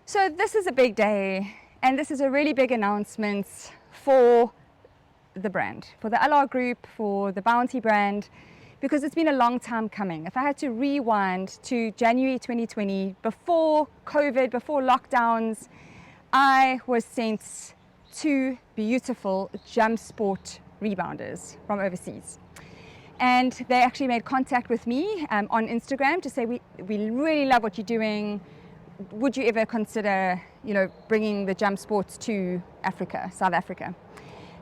So this is a big day, and this is a really big announcement for the brand, for the LR Group, for the Bounty brand, because it's been a long time coming. If I had to rewind to January 2020, before COVID, before lockdowns, I was sent 2 beautiful JumpSport rebounders from overseas. And they actually made contact with me on Instagram to say, we really love what you're doing. Would you ever consider, bringing the JumpSports to Africa, South Africa?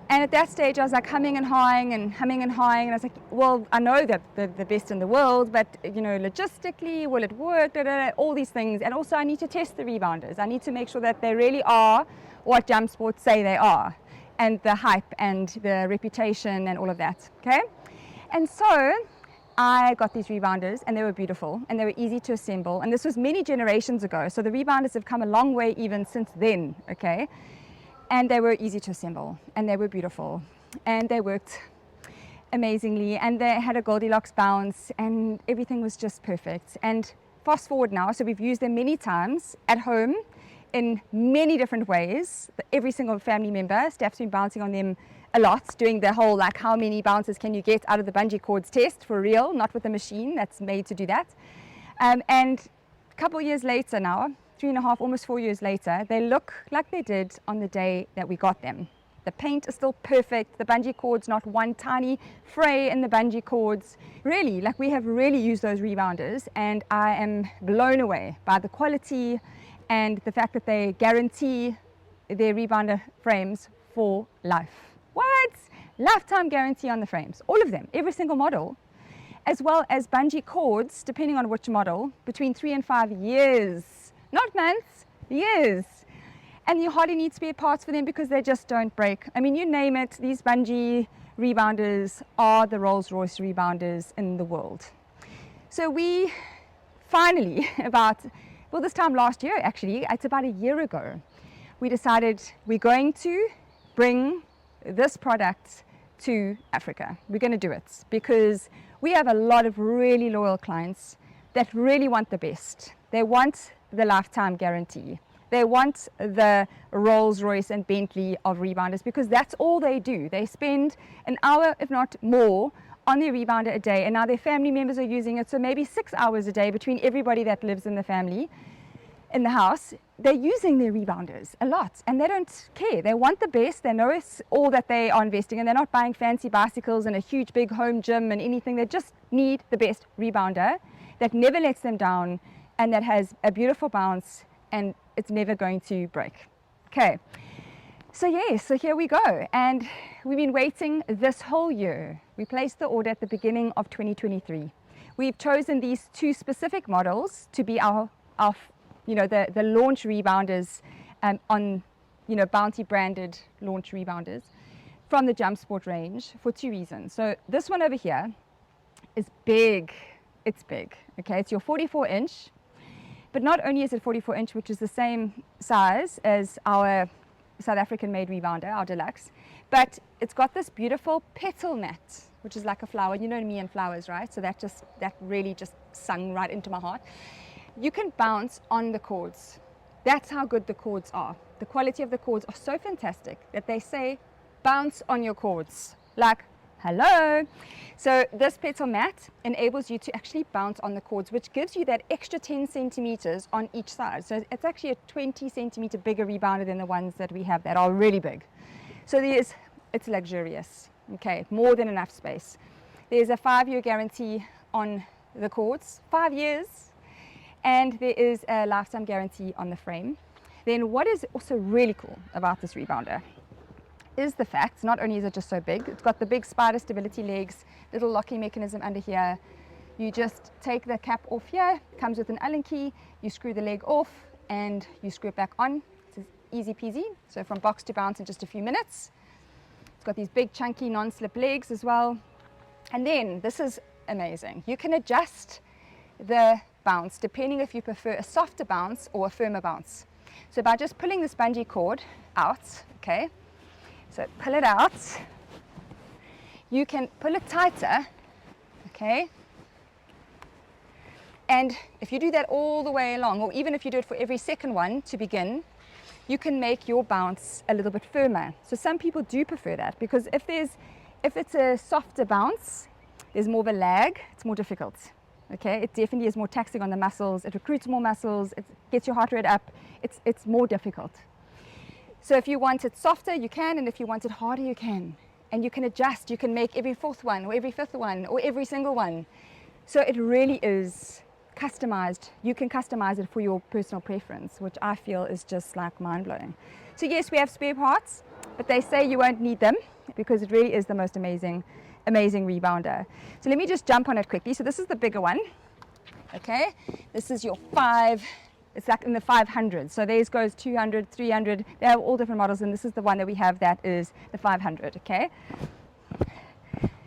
And at that stage, I was like humming and hawing. And I was like, well, I know that they're the best in the world, but, logistically, will it work? All these things. And also, I need to test the rebounders. I need to make sure that they really are what JumpSports say they are, and the hype and the reputation and all of that, okay? And so I got these rebounders, and they were beautiful, and they were easy to assemble. And this was many generations ago, so the rebounders have come a long way even since then, okay? And they were easy to assemble, and they were beautiful, and they worked amazingly, and they had a Goldilocks bounce, and everything was just perfect. And fast forward now, so we've used them many times at home in many different ways. Every single family member, staff's been bouncing on them a lot, doing the whole how many bounces can you get out of the bungee cords test for real, not with a machine that's made to do that. And a couple of years later now, 3.5, almost 4 years later, they look like they did on the day that we got them. The paint is still perfect, the bungee cords, not one tiny fray in the bungee cords. Really, we have really used those rebounders, and I am blown away by the quality and the fact that they guarantee their rebounder frames for life. What? Lifetime guarantee on the frames, all of them, every single model, as well as bungee cords, depending on which model, between 3 and 5 years, not months, years. And you hardly need spare parts for them because they just don't break. I mean, you name it, these bungee rebounders are the Rolls-Royce rebounders in the world. So we finally, this time last year actually, it's about a year ago, we decided we're going to bring this product to Africa. We're going to do it because we have a lot of really loyal clients that really want the best. They want the lifetime guarantee. They want the Rolls-Royce and Bentley of rebounders because that's all they do. They spend an hour, if not more, on their rebounder a day, and now their family members are using it, so maybe 6 hours a day between everybody that lives in the family, in the house. They're using their rebounders a lot, and they don't care. They want the best. They know it's all that they are investing in. They're not buying fancy bicycles and a huge big home gym and anything. They just need the best rebounder that never lets them down and that has a beautiful bounce and it's never going to break. Okay, so here we go, and we've been waiting this whole year. We placed the order at the beginning of 2023. We've chosen these 2 specific models to be our the launch rebounders on, Bounty branded launch rebounders from the JumpSport range for 2 reasons. So this one over here is big. It's big, okay? It's your 44-inch, but not only is it 44-inch, which is the same size as our South African-made rebounder, our deluxe, but it's got this beautiful petal mat, which is like a flower. You know me and flowers, right? So that really just sung right into my heart. You can bounce on the cords. That's how good the cords are. The quality of the cords are so fantastic that they say, bounce on your cords. Like, hello. So this petal mat enables you to actually bounce on the cords, which gives you that extra 10 centimeters on each side. So it's actually a 20 centimeter bigger rebounder than the ones that we have that are really big. So it's luxurious, okay, more than enough space. There's a 5-year guarantee on the cords, 5 years. And there is a lifetime guarantee on the frame. Then what is also really cool about this rebounder is the fact, not only is it just so big, it's got the big spider stability legs, little locking mechanism under here. You just take the cap off here, comes with an Allen key, you screw the leg off and you screw it back on. It's easy peasy. So from box to bounce in just a few minutes. It's got these big chunky non-slip legs as well. And then this is amazing. You can adjust the bounce depending if you prefer a softer bounce or a firmer bounce. So by just pulling this bungee cord out, okay, so pull it out, you can pull it tighter, okay, And if you do that all the way along, or even if you do it for every second one to begin, you can make your bounce a little bit firmer. So some people do prefer that, because if it's a softer bounce, there's more of a lag, it's more difficult. Okay, it definitely is more taxing on the muscles, it recruits more muscles, it gets your heart rate up, it's more difficult. So if you want it softer, you can, and if you want it harder, you can. And you can adjust, you can make every fourth one, or every fifth one, or every single one. So it really is customized. You can customize it for your personal preference, which I feel is just like mind-blowing. So yes, we have spare parts, but they say you won't need them because it really is the most amazing rebounder. So let me just jump on it quickly. So this is the bigger one. Okay, this is your 5, it's like in the 500. So theirs goes 200, 300. They have all different models, and this is the one that we have that is the 500. Okay,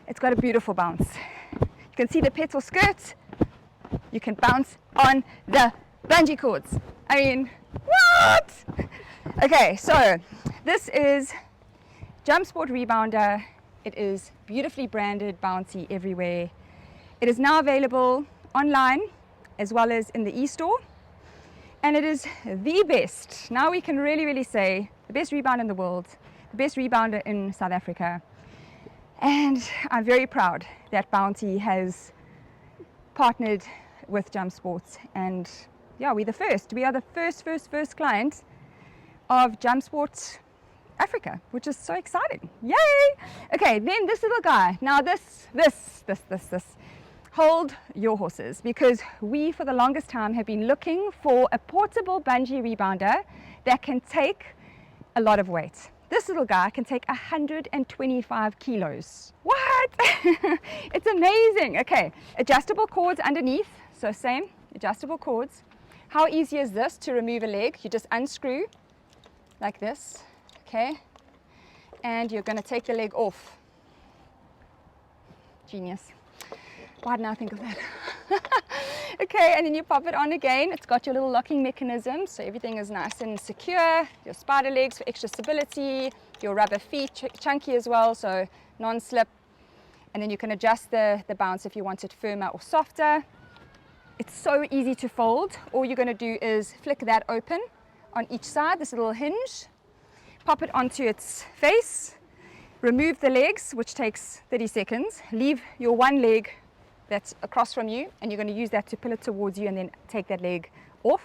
it's got a beautiful bounce. You can see the petal skirt. You can bounce on the bungee cords. I mean, what? Okay, so this is JumpSport Rebounder. It is beautifully branded, bounty everywhere. It is now available online as well as in the e-store. And it is the best. Now we can really say the best rebounder in the world, the best rebounder in South Africa. And I'm very proud that Bounty has partnered with JumpSport. And yeah, we're the first. We are the first client of JumpSport Africa, which is so exciting. Yay! Okay, then this little guy. Now this. Hold your horses, because we for the longest time have been looking for a portable bungee rebounder that can take a lot of weight. This little guy can take 125 kilos. What? It's amazing. Okay, adjustable cords underneath. So same, adjustable cords. How easy is this to remove a leg? You just unscrew like this, okay? And you're going to take the leg off. Genius. Why didn't I think of that? Okay, and then you pop it on again. It's got your little locking mechanism, so everything is nice and secure. Your spider legs for extra stability, your rubber feet, chunky as well, so non-slip. And then you can adjust the bounce if you want it firmer or softer. It's so easy to fold. All you're going to do is flick that open on each side, this little hinge, pop it onto its face, remove the legs, which takes 30 seconds, leave your one leg that's across from you, and you're going to use that to pull it towards you and then take that leg off.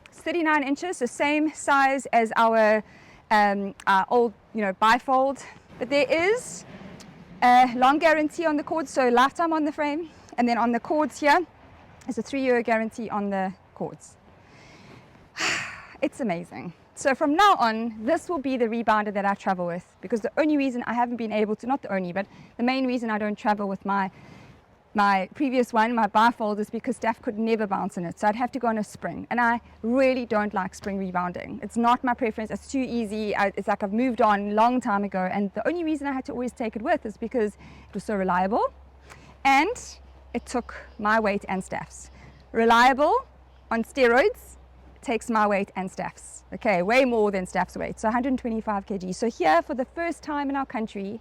It's 39 inches, the same size as our old, bifold. But there is a long guarantee on the cords, so lifetime on the frame, and then on the cords here is a 3-year guarantee on the cords. It's amazing. So from now on, this will be the rebounder that I travel with, because the only reason I haven't been able to, not the only, but the main reason I don't travel with my previous one, my bifold, is because Steph could never bounce in it. So I'd have to go on a spring. And I really don't like spring rebounding. It's not my preference. It's too easy. It's like I've moved on a long time ago. And the only reason I had to always take it with is because it was so reliable. And it took my weight and Steph's. Reliable on steroids takes my weight and Steph's. Okay, way more than Steph's weight. So 125 kg. So here, for the first time in our country,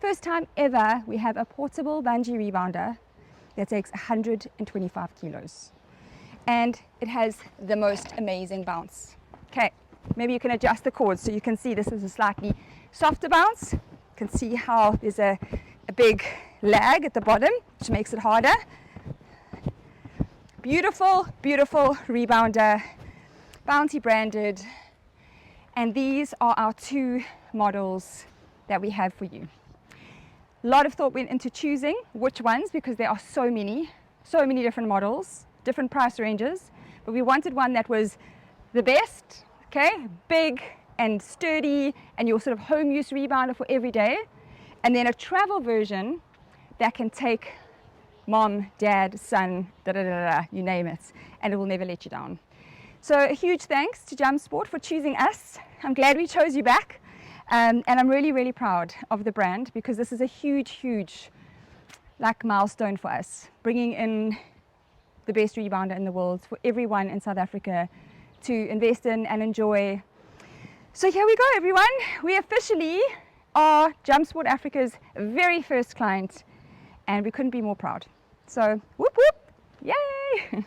first time ever, we have a portable bungee rebounder that takes 125 kilos. And it has the most amazing bounce. Okay, maybe you can adjust the cords so you can see this is a slightly softer bounce. You can see how there's a big lag at the bottom, which makes it harder. Beautiful, beautiful rebounder, Bounty branded. And these are our 2 models that we have for you. A lot of thought went into choosing which ones, because there are so many different models, different price ranges, but we wanted one that was the best, okay, big and sturdy, and your sort of home use rebounder for every day, and then a travel version that can take mom, dad, son, you name it, and it will never let you down. So a huge thanks to JumpSport for choosing us. I'm glad we chose you back. And I'm really, really proud of the brand, because this is a huge milestone for us, bringing in the best rebounder in the world for everyone in South Africa to invest in and enjoy. So here we go, everyone. We officially are JumpSport Africa's very first client, and we couldn't be more proud. So whoop whoop, Yay!